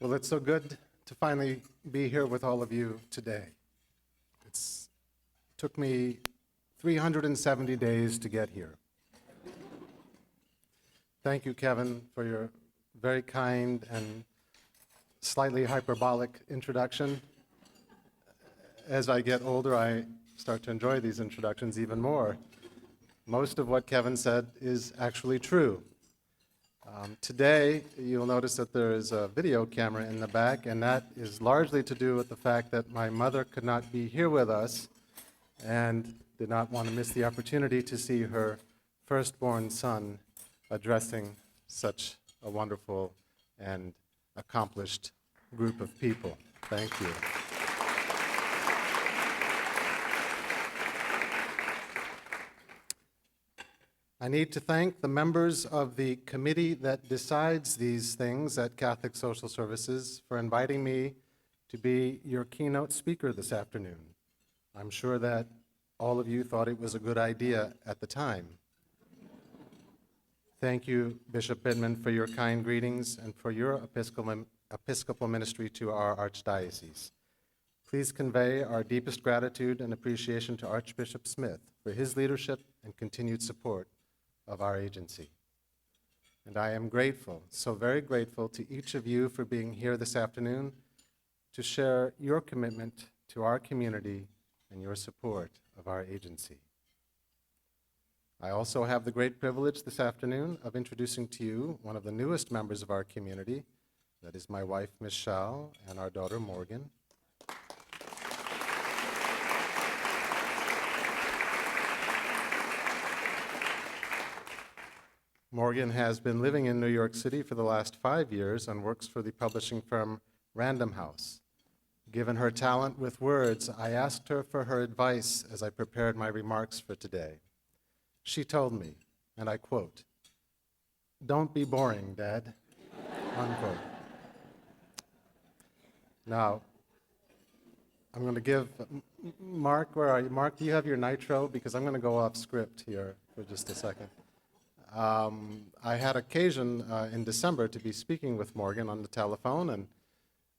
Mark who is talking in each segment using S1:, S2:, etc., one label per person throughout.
S1: Well, it's so good to finally be here with all of you today. It took me 370 days to get here. Thank you, Kevin, for your very kind and slightly hyperbolic introduction. As I get older, I start to enjoy these introductions even more. Most of what Kevin said is actually true. Today, you'll notice that there is a video camera in the back, and that is largely to do with the fact that my mother could not be here with us and did not want to miss the opportunity to see her firstborn son addressing such a wonderful and accomplished group of people. Thank you. I need to thank the members of the committee that decides these things at Catholic Social Services for inviting me to be your keynote speaker this afternoon. I'm sure that all of you thought it was a good idea at the time. Thank you, Bishop Bittman, for your kind greetings and for your Episcopal ministry to our Archdiocese. Please convey our deepest gratitude and appreciation to Archbishop Smith for his leadership and continued support of our agency. And I am grateful, so very grateful to each of you for being here this afternoon to share your commitment to our community and your support of our agency. I also have the great privilege this afternoon of introducing to you one of the newest members of our community. That is my wife, Michelle, and our daughter, Morgan. Morgan has been living in New York City for the last 5 years and works for the publishing firm Random House. Given her talent with words, I asked her for her advice as I prepared my remarks for today. She told me, and I quote, "Don't be boring, Dad," unquote. Now, I'm going to give, Mark, where are you? Mark, do you have your nitro? Because I'm going to go off script here for just a second. I had occasion in December to be speaking with Morgan on the telephone, and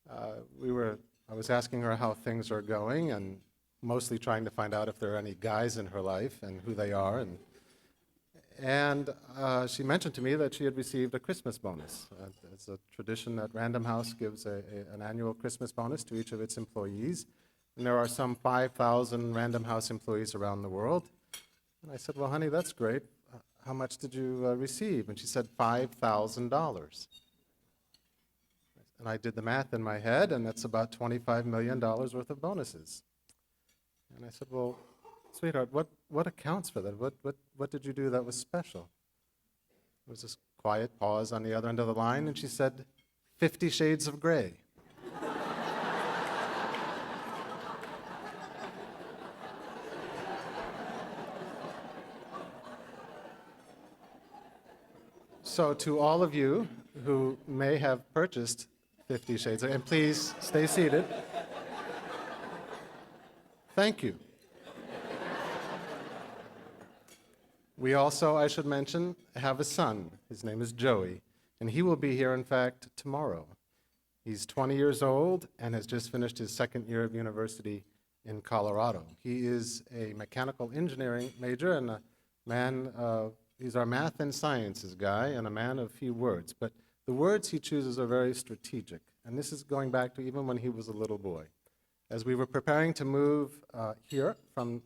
S1: I was asking her how things are going, and mostly trying to find out if there are any guys in her life and who they are. And she mentioned to me that she had received a Christmas bonus. It's a tradition that Random House gives an annual Christmas bonus to each of its employees. And there are some 5,000 Random House employees around the world. And I said, "Well, honey, that's great. How much did you receive?" And she said, $5,000. And I did the math in my head, and that's about $25 million worth of bonuses. And I said, "Well, sweetheart, what accounts for that? What did you do that was special?" There was this quiet pause on the other end of the line, and she said, 50 Shades of Grey. So to all of you who may have purchased 50 Shades, and please stay seated, thank you. We also, I should mention, have a son. His name is Joey, and he will be here, in fact, tomorrow. He's 20 years old and has just finished his second year of university in Colorado. He is a mechanical engineering major and a man he's our math and sciences guy and a man of few words, but the words he chooses are very strategic, and this is going back to even when he was a little boy. As we were preparing to move here from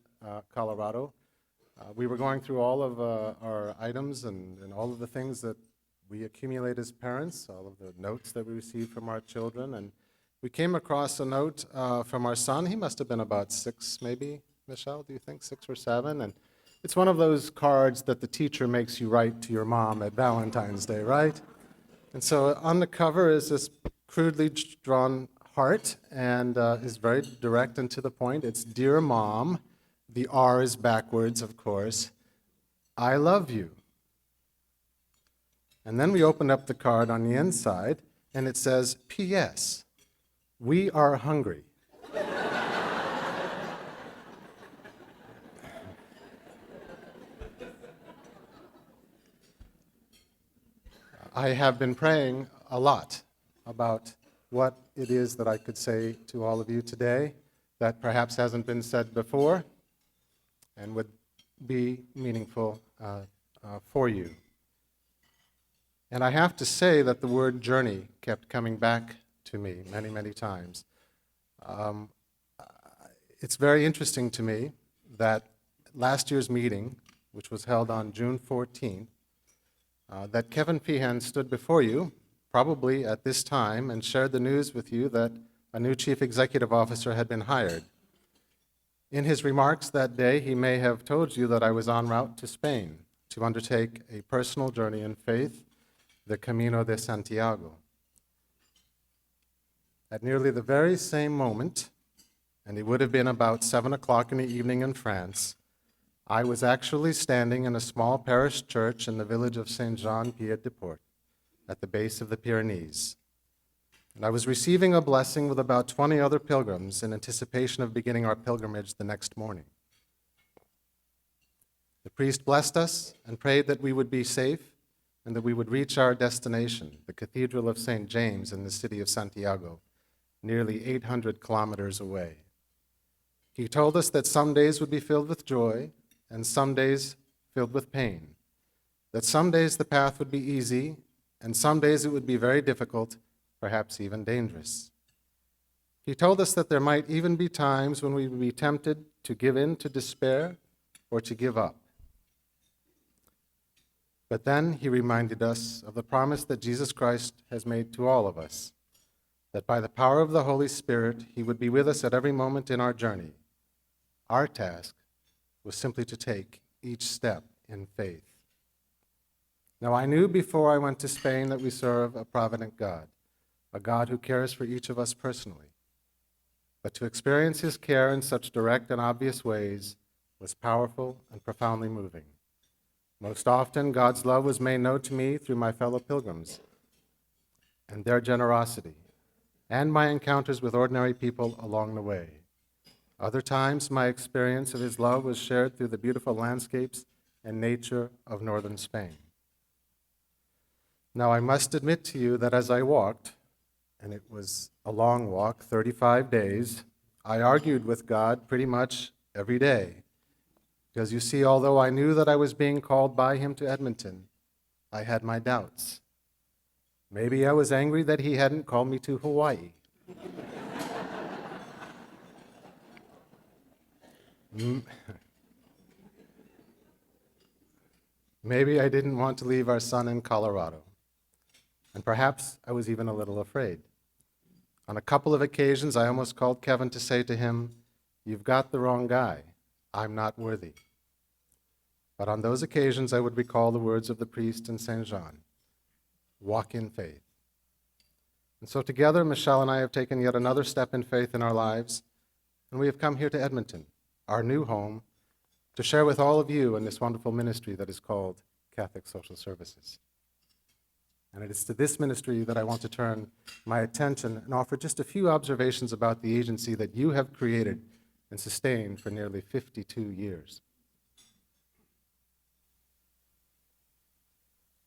S1: Colorado, we were going through all of our items and all of the things that we accumulate as parents, all of the notes that we received from our children, and we came across a note from our son. He must have been about 6, maybe, Michelle, do you think, 6 or 7? And it's one of those cards that the teacher makes you write to your mom at Valentine's Day, right? And so on the cover is this crudely drawn heart, and is very direct and to the point. It's "Dear Mom," the R is backwards, of course, "I love you." And then we open up the card on the inside, and it says, "P.S. We are hungry." I have been praying a lot about what it is that I could say to all of you today that perhaps hasn't been said before and would be meaningful for you. And I have to say that the word journey kept coming back to me many, many times. It's very interesting to me that last year's meeting, which was held on June 14th, that Kevin Feehan stood before you, probably at this time, and shared the news with you that a new chief executive officer had been hired. In his remarks that day, he may have told you that I was en route to Spain to undertake a personal journey in faith, the Camino de Santiago. At nearly the very same moment, and it would have been about 7 o'clock in the evening in France, I was actually standing in a small parish church in the village of Saint-Jean-Pied-de-Port at the base of the Pyrenees. And I was receiving a blessing with about 20 other pilgrims in anticipation of beginning our pilgrimage the next morning. The priest blessed us and prayed that we would be safe and that we would reach our destination, the Cathedral of St. James in the city of Santiago, nearly 800 kilometers away. He told us that some days would be filled with joy and some days filled with pain, that some days the path would be easy and some days it would be very difficult, perhaps even dangerous. He told us that there might even be times when we would be tempted to give in to despair or to give up. But then he reminded us of the promise that Jesus Christ has made to all of us, that by the power of the Holy Spirit, he would be with us at every moment in our journey. Our task was simply to take each step in faith. Now, I knew before I went to Spain that we serve a provident God, a God who cares for each of us personally. But to experience his care in such direct and obvious ways was powerful and profoundly moving. Most often, God's love was made known to me through my fellow pilgrims and their generosity, and my encounters with ordinary people along the way. Other times, my experience of his love was shared through the beautiful landscapes and nature of northern Spain. Now, I must admit to you that as I walked, and it was a long walk, 35 days, I argued with God pretty much every day. Because you see, although I knew that I was being called by him to Edmonton, I had my doubts. Maybe I was angry that he hadn't called me to Hawaii. Maybe I didn't want to leave our son in Colorado. And perhaps I was even a little afraid. On a couple of occasions, I almost called Kevin to say to him, "You've got the wrong guy. I'm not worthy." But on those occasions, I would recall the words of the priest in Saint Jean, "Walk in faith." And so together, Michelle and I have taken yet another step in faith in our lives, and we have come here to Edmonton, our new home, to share with all of you in this wonderful ministry that is called Catholic Social Services. And it is to this ministry that I want to turn my attention and offer just a few observations about the agency that you have created and sustained for nearly 52 years.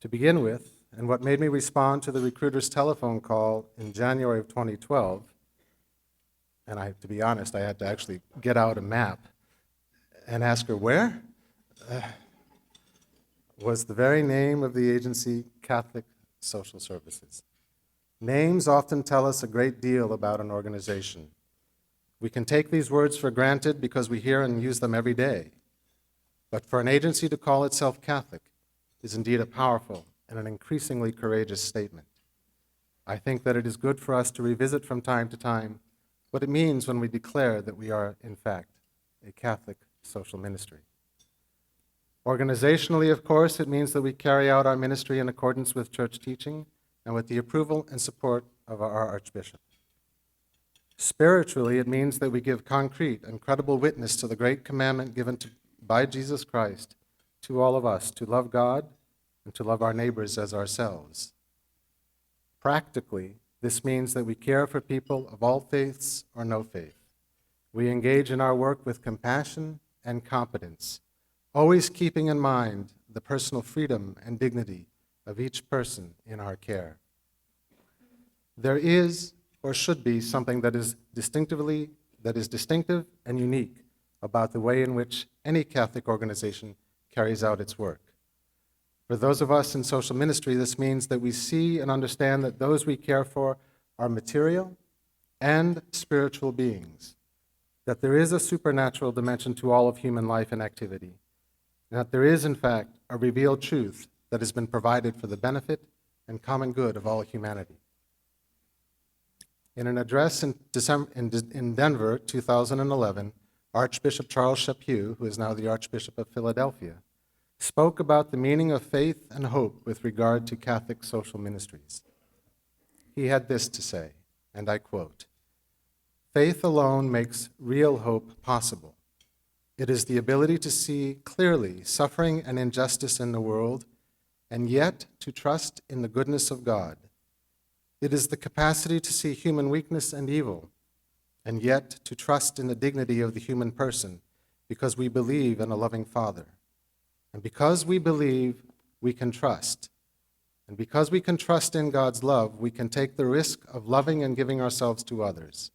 S1: To begin with, and what made me respond to the recruiter's telephone call in January of 2012, and to be honest, I had to actually get out a map and ask her where, was the very name of the agency, Catholic Social Services. Names often tell us a great deal about an organization. We can take these words for granted because we hear and use them every day. But for an agency to call itself Catholic is indeed a powerful and an increasingly courageous statement. I think that it is good for us to revisit from time to time what it means when we declare that we are, in fact, a Catholic social ministry. Organizationally, of course, it means that we carry out our ministry in accordance with church teaching and with the approval and support of our Archbishop. Spiritually, it means that we give concrete and credible witness to the great commandment given by Jesus Christ to all of us, to love God and to love our neighbors as ourselves. Practically, this means that we care for people of all faiths or no faith. We engage in our work with compassion and competence, always keeping in mind the personal freedom and dignity of each person in our care. There is or should be something that is distinctive and unique about the way in which any Catholic organization carries out its work. For those of us in social ministry, this means that we see and understand that those we care for are material and spiritual beings, that there is a supernatural dimension to all of human life and activity, and that there is, in fact, a revealed truth that has been provided for the benefit and common good of all humanity. In an address in Denver, 2011, Archbishop Charles Chaput, who is now the Archbishop of Philadelphia, spoke about the meaning of faith and hope with regard to Catholic social ministries. He had this to say, and I quote, "Faith alone makes real hope possible. It is the ability to see clearly suffering and injustice in the world, and yet to trust in the goodness of God. It is the capacity to see human weakness and evil, and yet to trust in the dignity of the human person, because we believe in a loving Father. And because we believe, we can trust. And because we can trust in God's love, we can take the risk of loving and giving ourselves to others.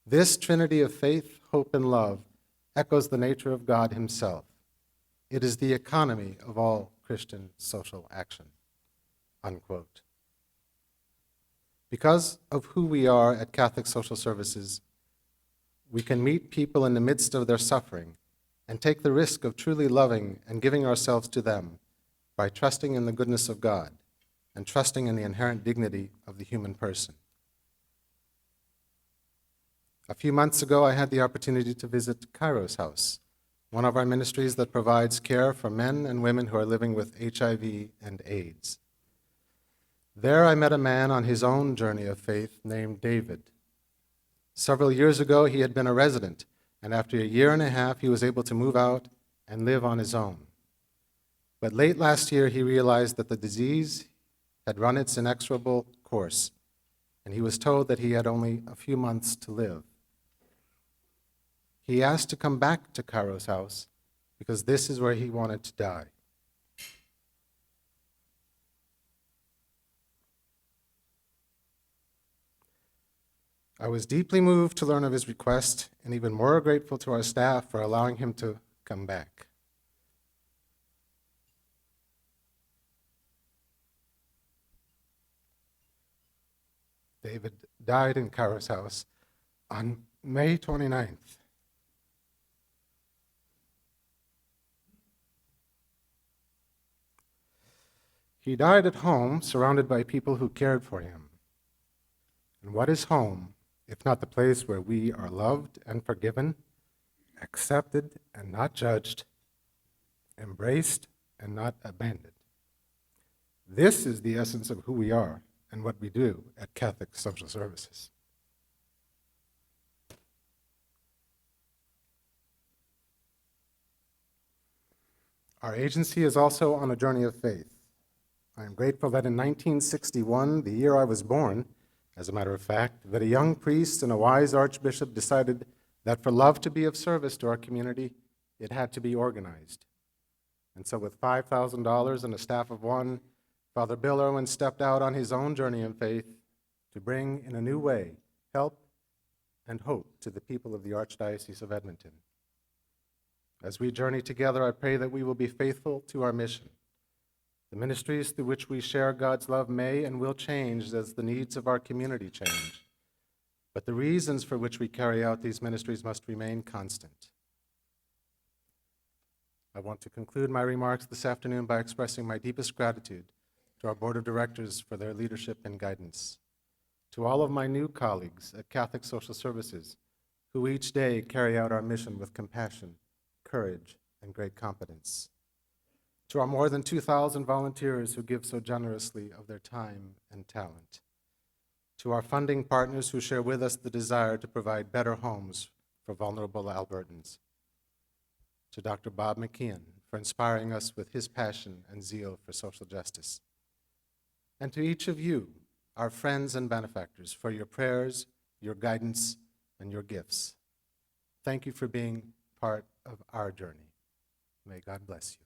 S1: This trinity of faith, hope, and love echoes the nature of God himself. It is the economy of all Christian social action." Unquote. Because of who we are at Catholic Social Services, we can meet people in the midst of their suffering and take the risk of truly loving and giving ourselves to them by trusting in the goodness of God and trusting in the inherent dignity of the human person. A few months ago, I had the opportunity to visit Kairos House, one of our ministries that provides care for men and women who are living with HIV and AIDS. There I met a man on his own journey of faith named David. Several years ago, he had been a resident, and after a year and a half, he was able to move out and live on his own. But late last year, he realized that the disease had run its inexorable course, and he was told that he had only a few months to live. He asked to come back to Kairos House because this is where he wanted to die. I was deeply moved to learn of his request and even more grateful to our staff for allowing him to come back. David died in Kairos House on May 29th. He died at home, surrounded by people who cared for him. And what is home, if not the place where we are loved and forgiven, accepted and not judged, embraced and not abandoned? This is the essence of who we are and what we do at Catholic Social Services. Our agency is also on a journey of faith. I am grateful that in 1961, the year I was born, as a matter of fact, that a young priest and a wise archbishop decided that for love to be of service to our community, it had to be organized. And so with $5,000 and a staff of one, Father Bill Irwin stepped out on his own journey in faith to bring, in a new way, help and hope to the people of the Archdiocese of Edmonton. As we journey together, I pray that we will be faithful to our mission. The ministries through which we share God's love may and will change as the needs of our community change. But the reasons for which we carry out these ministries must remain constant. I want to conclude my remarks this afternoon by expressing my deepest gratitude to our board of directors for their leadership and guidance, to all of my new colleagues at Catholic Social Services who each day carry out our mission with compassion, courage, and great competence, to our more than 2,000 volunteers who give so generously of their time and talent, to our funding partners who share with us the desire to provide better homes for vulnerable Albertans, to Dr. Bob McKeon for inspiring us with his passion and zeal for social justice, and to each of you, our friends and benefactors, for your prayers, your guidance, and your gifts. Thank you for being part of our journey. May God bless you.